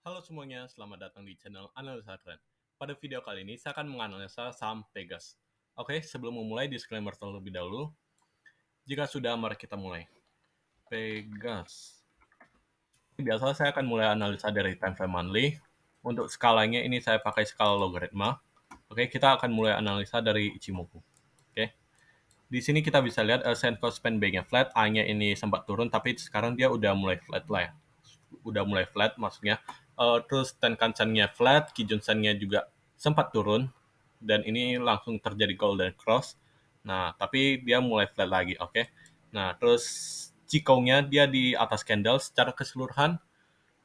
Halo semuanya, selamat datang di channel Analisa Trend. Pada video kali ini, saya akan menganalisa saham Pegas. Oke, sebelum memulai, disclaimer terlebih dahulu. Jika sudah, mari kita mulai. Pegas. Biasa saya akan mulai analisa dari time frame monthly. Untuk skalanya ini saya pakai skala logaritma. Oke, kita akan mulai analisa dari Ichimoku. Oke. Di sini kita bisa lihat Senko Span B-nya flat, A-nya ini sempat turun, tapi sekarang dia udah mulai flat lah ya. Udah mulai flat maksudnya. Terus Tenkan-Sen-nya flat, Kijun-Sen-nya juga sempat turun, dan ini langsung terjadi golden cross. Nah, tapi dia mulai flat lagi, oke. Nah, terus Chikou-nya dia di atas candle secara keseluruhan.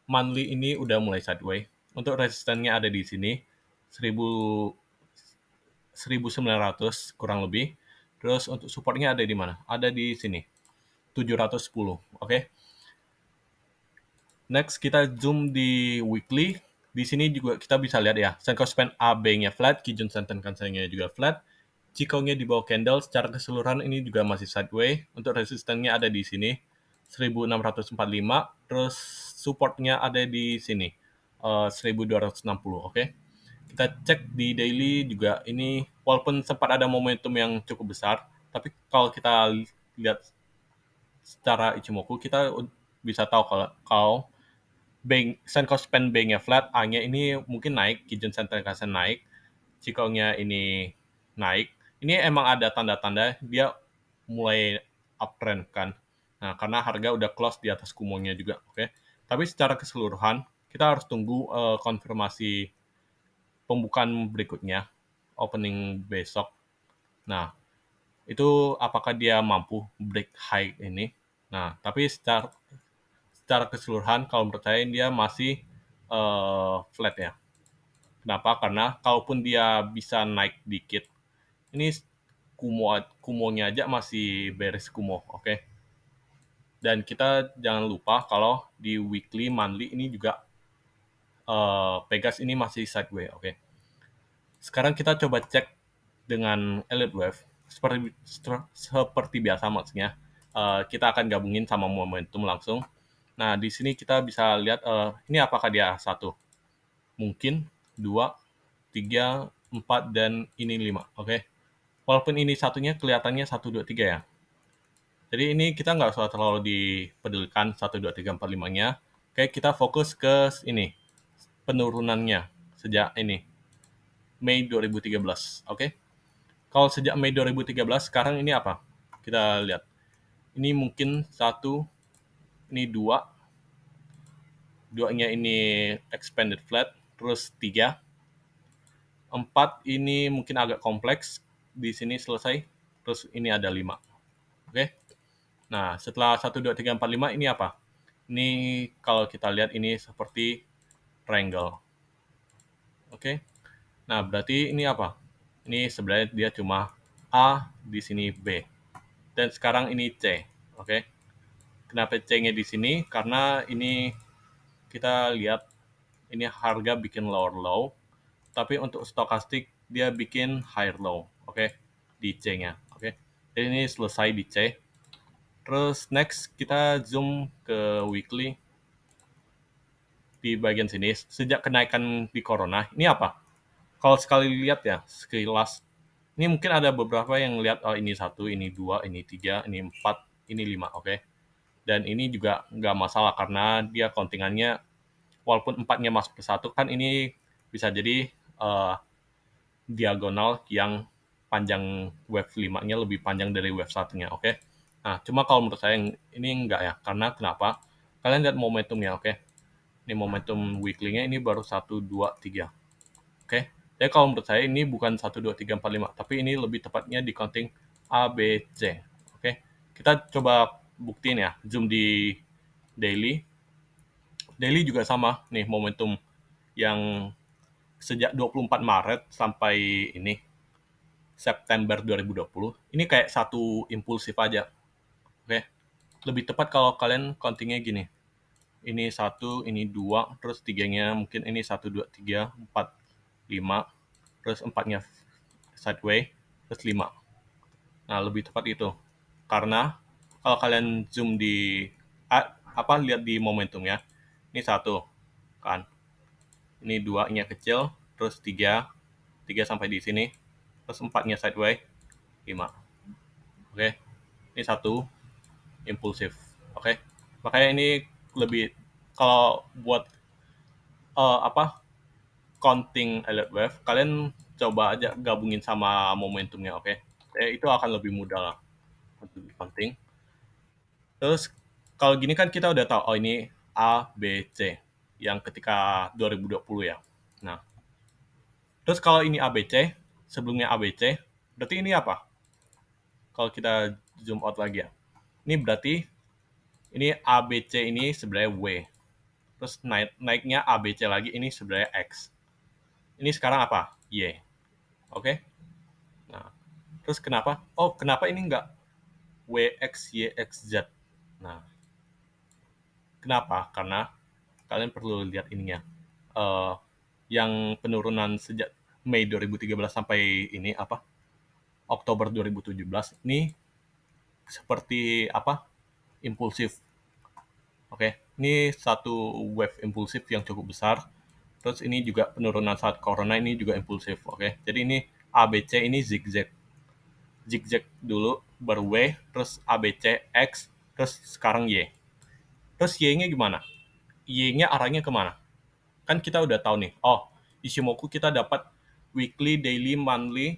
Monthly ini udah mulai sideways. Untuk resistennya ada di sini, 1900 kurang lebih. Terus untuk supportnya ada di mana? Ada di sini, 710, oke. Next, kita zoom di weekly. Di sini juga kita bisa lihat ya, Senko Span AB-nya flat, Kijun Sen Tenkan-Sen-nya juga flat. Chikou-nya di bawah candle, secara keseluruhan ini juga masih sideways. Untuk resistennya ada di sini, 1645. Terus supportnya ada di sini, 1260, oke. Kita cek di daily juga, ini walaupun sempat ada momentum yang cukup besar, tapi kalau kita lihat secara Ichimoku, kita bisa tahu kalau Senko Span B-nya flat, A-nya ini mungkin naik, Kijun Sen Tenkan-Sen naik, Chikou-nya ini naik. Ini emang ada tanda-tanda dia mulai uptrend kan. Nah, karena harga udah close di atas Kumo-nya juga, oke. Tapi secara keseluruhan, kita harus tunggu konfirmasi pembukaan berikutnya, opening besok. Nah, itu apakah dia mampu break high ini. Nah, tapi secara keseluruhan, kalau menurut saya dia masih flat ya. Kenapa? Karena kalaupun dia bisa naik dikit, ini kumonya aja masih beres kumo, oke? Dan kita jangan lupa kalau di weekly, monthly ini juga Pegas ini masih sideways, oke? Sekarang kita coba cek dengan Elliott Wave. Seperti biasa maksudnya, kita akan gabungin sama momentum langsung. Nah, di sini kita bisa lihat ini apakah dia satu, mungkin 2, 3, 4, dan ini 5, oke? Walaupun ini satunya kelihatannya 1, 2, 3 ya. Jadi ini kita nggak usah terlalu dipedulikan 1, 2, 3, 4, 5-nya. Oke, kita fokus ke ini, penurunannya sejak ini, Mei 2013, oke? Kalau sejak Mei 2013, sekarang ini apa? Kita lihat. Ini mungkin 1, ini 2, 2-nya ini expanded flat, terus 3, 4 ini mungkin agak kompleks, di sini selesai, terus ini ada 5, oke? Nah, setelah 1, 2, 3, 4, 5 ini apa? Ini kalau kita lihat ini seperti triangle, oke? Nah, berarti ini apa? Ini sebenarnya dia cuma A, di sini B, dan sekarang ini C, oke? Kenapa C-nya di sini? Karena ini kita lihat ini harga bikin lower low, tapi untuk stokastik dia bikin higher low, oke? Di C-nya, oke? Jadi ini selesai di C. Terus next kita zoom ke weekly di bagian sini. Sejak kenaikan di corona, ini apa? Kalau sekali lihat ya, sekilas, ini mungkin ada beberapa yang lihat, oh ini 1, ini 2, ini 3, ini 4, ini 5, oke? Dan ini juga nggak masalah karena dia kontingannya, walaupun 4-nya masuk ke 1, kan ini bisa jadi diagonal yang panjang wave 5-nya lebih panjang dari wave 1-nya, oke? Nah, cuma kalau menurut saya ini enggak ya, karena kenapa? Kalian lihat momentumnya, oke? Ini momentum weekly-nya ini baru 1, 2, 3, oke? Jadi kalau menurut saya ini bukan 1, 2, 3, 4, 5, tapi ini lebih tepatnya di counting A, B, C, oke? Kita coba buktiin ya, zoom di daily. Daily juga sama nih momentum yang sejak 24 Maret sampai ini September 2020, ini kayak satu impulsif aja, oke? Lebih tepat kalau kalian countingnya gini, ini 1, ini 2, terus 3-nya mungkin ini 1, 2, 3, 4, 5, terus 4-nya sideways, terus 5. Nah, lebih tepat itu. Karena kalau kalian zoom di lihat di momentumnya, ini 1 kan. Ini 2-nya kecil, terus 3 sampai di sini, terus 4-nya sideways, 5. Oke, ini satu impulsif. Oke, makanya ini lebih kalau buat apa counting elliott wave, kalian coba aja gabungin sama momentumnya. Oke, itu akan lebih mudah lah untuk counting. Terus kalau gini kan kita udah tahu, oh ini A, B, C yang ketika 2020 ya. Nah, terus kalau ini A, B, C, sebelumnya A, B, C, berarti ini apa? Kalau kita zoom out lagi ya. Ini berarti ini A, B, C ini sebenarnya W. Terus naiknya A, B, C lagi ini sebenarnya X. Ini sekarang apa? Y. Oke? Nah, terus kenapa? Oh, kenapa ini enggak W, X, Y, X, Z? Nah, kenapa? Karena kalian perlu lihat ininya. Eh, yang penurunan sejak Mei 2013 sampai ini apa? Oktober 2017 ini seperti apa? Impulsif. Oke, ini satu wave impulsif yang cukup besar. Terus ini juga penurunan saat corona ini juga impulsif. Oke, jadi ini ABC ini zigzag. Zigzag dulu baru W, terus ABC X, terus sekarang Y. Terus Y-nya gimana? Y-nya arahnya kemana? Kan kita udah tahu nih. Oh, Ishimoku kita dapat weekly, daily, monthly,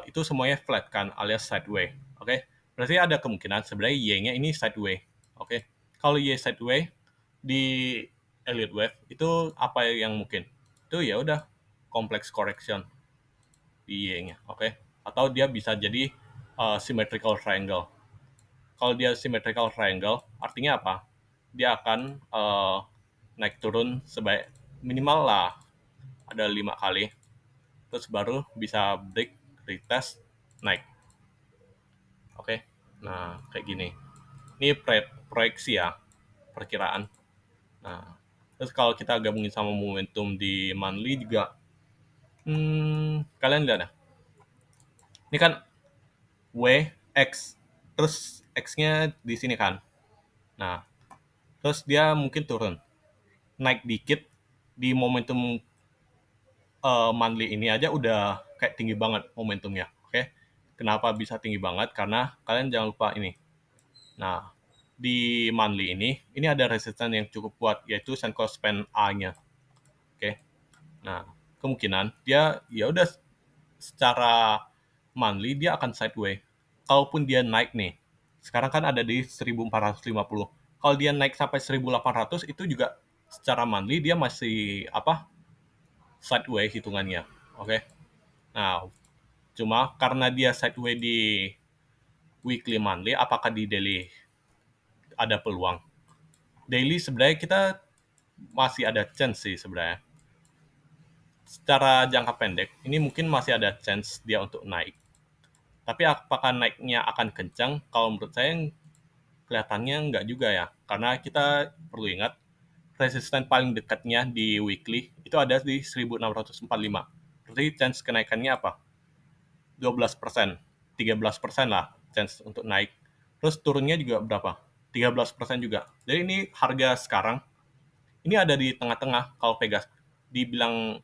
itu semuanya flat kan, alias sideways. Oke, berarti ada kemungkinan sebenarnya Y-nya ini sideways. Oke, kalau Y sideways di Elliott wave itu apa yang mungkin? Itu ya udah complex correction di Y-nya. Oke, atau dia bisa jadi symmetrical triangle. Kalau dia symmetrical triangle, artinya apa? Dia akan naik turun sebaik minimal lah ada 5 kali, terus baru bisa break, retest, naik. Oke, nah kayak gini. Ini proyeksi ya, perkiraan. Nah, terus kalau kita gabungin sama momentum di monthly juga, kalian lihat ya. Ini kan W, X, terus X-nya di sini kan. Nah, terus dia mungkin turun, naik dikit di momentum monthly ini aja udah kayak tinggi banget momentumnya. Oke, kenapa bisa tinggi banget? Karena kalian jangan lupa ini. Nah, di monthly ini ada resistance yang cukup kuat, yaitu Senko Span A-nya. Oke, nah kemungkinan dia ya udah secara monthly dia akan sideways. Kalaupun dia naik nih, sekarang kan ada di 1450. Kalau dia naik sampai 1800 itu juga secara monthly dia masih apa? Sideways hitungannya. Oke. Nah, cuma karena dia sideways di weekly monthly, apakah di daily ada peluang? Daily sebenarnya kita masih ada chance sih sebenarnya. Secara jangka pendek, ini mungkin masih ada chance dia untuk naik. Tapi apakah naiknya akan kencang? Kalau menurut saya kelihatannya enggak juga ya. Karena kita perlu ingat, resisten paling dekatnya di weekly itu ada di 1645. Berarti chance kenaikannya apa? 12%, 13% lah chance untuk naik. Terus turunnya juga berapa? 13% juga. Jadi ini harga sekarang, ini ada di tengah-tengah kalau Pegas. Dibilang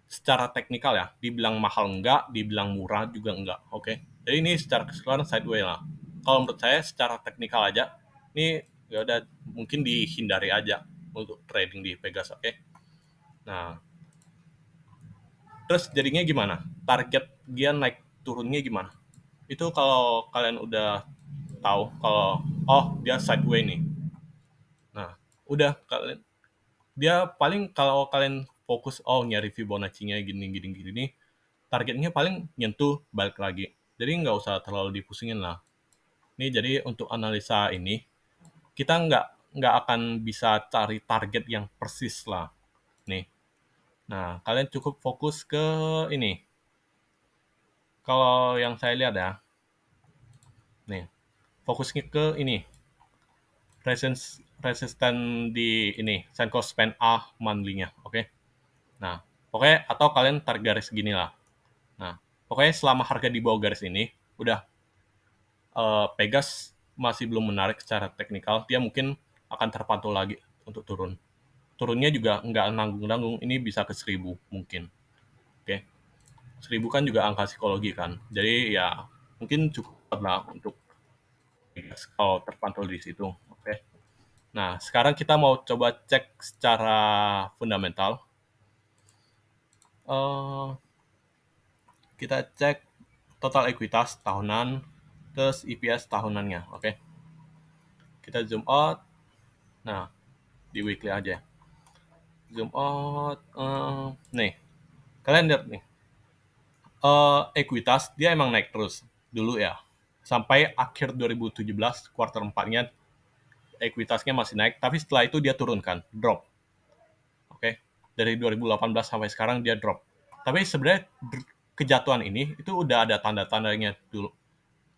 secara teknikal ya, dibilang mahal enggak, dibilang murah juga enggak. Oke. Jadi ini secara keseluruhan sideways lah. Kalau menurut saya secara teknikal aja, ini ya udah mungkin dihindari aja untuk trading di Pegas. Oke. Nah, terus jadinya gimana? Target dia naik turunnya gimana? Itu kalau kalian udah tahu kalau oh dia sideways nih. Nah, udah kalian dia paling kalau kalian fokus oh nyari Fibonacci-nya gini gini gini targetnya paling nyentuh balik lagi. Jadi nggak usah terlalu dipusingin lah. Nih jadi untuk analisa ini kita nggak akan bisa cari target yang persis lah. Nih. Nah, kalian cukup fokus ke ini. Kalau yang saya lihat ya, nih, fokusnya ke ini. Resisten di ini, Senko Span A monthly-nya, oke? Nah, pokoknya atau kalian tarik garis gini lah. Nah, pokoknya selama harga di bawah garis ini, udah Pegas masih belum menarik secara teknikal, dia mungkin akan terpantau lagi untuk turun. turunnya juga nggak nanggung-nanggung, ini bisa ke 1000 mungkin. Oke. 1000 kan juga angka psikologi kan. Jadi ya mungkin cukup lah untuk kalau terpantau di situ. Oke. Nah, sekarang kita mau coba cek secara fundamental. Eh, kita cek total ekuitas tahunan, terus EPS tahunannya. Oke. Kita zoom out. Nah, di weekly aja. Zoom out. Nih, kalian lihat nih. Ekuitas dia emang naik terus dulu ya. Sampai akhir 2017, kuartal 4-nya ekuitasnya masih naik, tapi setelah itu dia turunkan, drop. Oke. Dari 2018 sampai sekarang dia drop. Tapi sebenarnya kejatuhan ini itu udah ada tanda-tandanya dulu.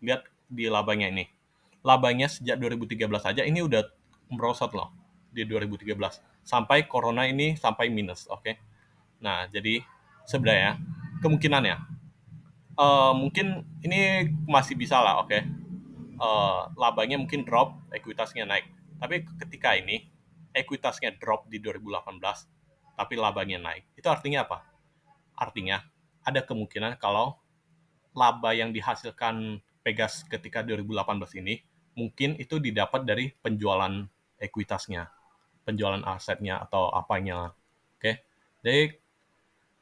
Lihat di labanya ini. Labanya sejak 2013 aja ini udah merosot loh di 2013. Sampai corona ini sampai minus, oke. Nah, jadi sebenarnya kemungkinannya mungkin ini masih bisa lah, oke. Labanya mungkin drop, ekuitasnya naik. Tapi ketika ini ekuitasnya drop di 2018, tapi labanya naik. Itu artinya apa? Artinya ada kemungkinan kalau laba yang dihasilkan Pegas ketika 2018 ini mungkin itu didapat dari penjualan ekuitasnya, penjualan asetnya atau apanya. Oke. Jadi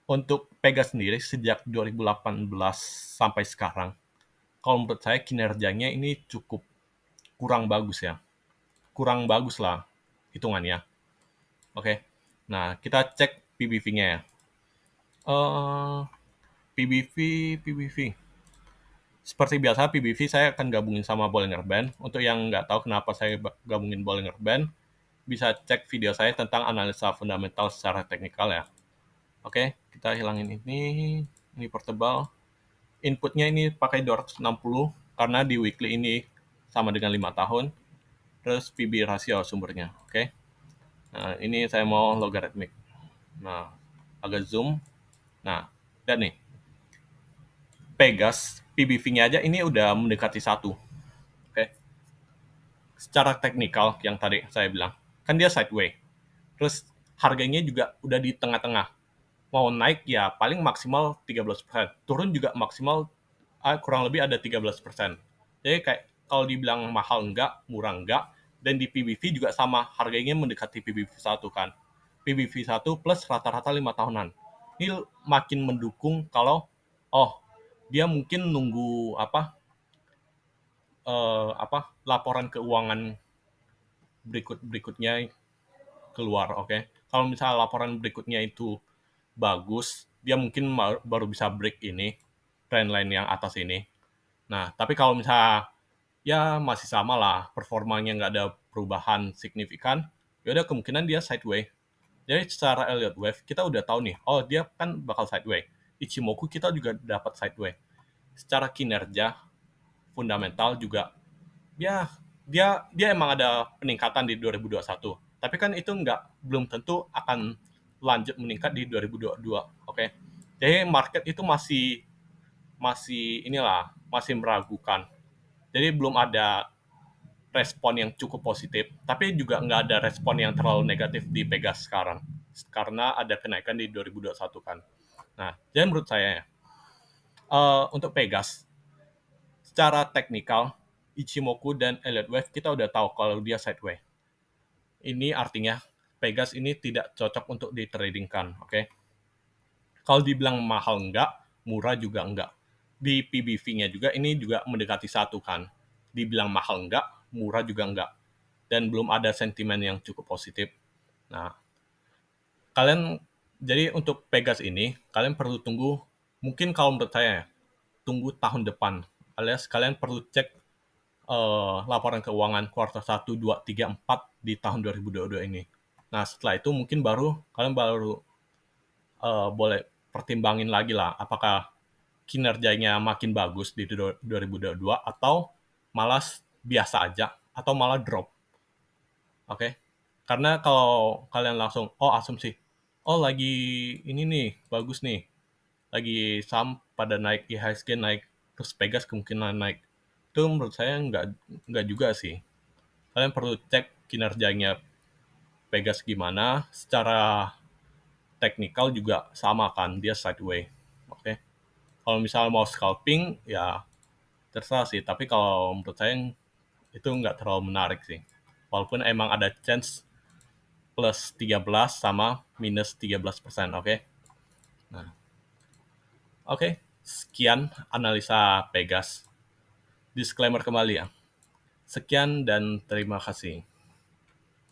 untuk Pegas sendiri sejak 2018 sampai sekarang, kalau menurut saya kinerjanya ini cukup kurang bagus ya. Kurang bagus lah hitungannya. Oke. Nah, kita cek PBV-nya ya. PBV, PBV. Seperti biasa, PBV saya akan gabungin sama Bollinger Band. Untuk yang nggak tahu kenapa saya gabungin Bollinger Band, bisa cek video saya tentang analisa fundamental secara teknikal ya. Oke, kita hilangin ini. Ini portable. Inputnya ini pakai 260, karena di weekly ini sama dengan 5 tahun. Terus PB rasio sumbernya, oke. Nah, ini saya mau logaritmik. Nah, agak zoom. Nah, dan nih, Pegas, PBV-nya aja ini udah mendekati 1. Oke. Secara teknikal, yang tadi saya bilang, kan dia sideway. Terus harganya juga udah di tengah-tengah. Mau naik ya paling maksimal 13%. Turun juga maksimal kurang lebih ada 13%. Jadi kayak kalau dibilang mahal enggak, murah enggak, dan di PBV juga sama, harganya mendekati PBV 1 kan. PBV 1 plus rata-rata 5 tahunan. Ini makin mendukung kalau dia mungkin nunggu laporan keuangan berikutnya keluar, oke. Kalau misalnya laporan berikutnya itu bagus, dia mungkin baru bisa break ini trendline yang atas ini. Nah, tapi kalau misalnya ya masih sama lah, performanya nggak ada perubahan signifikan, ya udah kemungkinan dia sideways. Jadi secara Elliott Wave kita udah tahu nih, dia kan bakal sideways. Ichimoku kita juga dapat sideways. Secara kinerja fundamental juga ya dia emang ada peningkatan di 2021. Tapi kan itu belum tentu akan lanjut meningkat di 2022, oke. Jadi market itu masih masih inilah, masih meragukan. Jadi belum ada respon yang cukup positif, tapi juga nggak ada respon yang terlalu negatif di Pegas sekarang. Karena ada kenaikan di 2021 kan. Nah, jadi menurut saya untuk Pegas, secara teknikal, Ichimoku dan Elliott Wave kita udah tahu kalau dia sideways. Ini artinya Pegas ini tidak cocok untuk ditradingkan, oke? Kalau dibilang mahal enggak, murah juga enggak. Di PBV-nya juga ini juga mendekati 1 kan. Dibilang mahal enggak, murah juga enggak. Dan belum ada sentimen yang cukup positif. Nah, kalian jadi untuk Pegas ini, kalian perlu tunggu, mungkin kalau menurut saya, tunggu tahun depan. Alias kalian perlu cek laporan keuangan kuartal 1, 2, 3, 4 di tahun 2022 ini. Nah, setelah itu mungkin kalian baru boleh pertimbangin lagi lah apakah kinerjanya makin bagus di 2022 atau malah biasa aja atau malah drop. Oke. Karena kalau kalian langsung asumsi, lagi ini nih, bagus nih. Lagi saham pada naik, IHSG naik, terus Pegas kemungkinan naik. Itu menurut saya nggak juga sih. Kalian perlu cek kinerjanya Pegas gimana, secara teknikal juga sama kan, dia sideway. Oke. Kalau misalnya mau scalping, ya terserah sih. Tapi kalau menurut saya itu nggak terlalu menarik sih. Walaupun emang ada chance plus 13 sama minus 13%, oke? Nah, oke. Sekian analisa Pegas. Disclaimer kembali ya. Sekian dan terima kasih.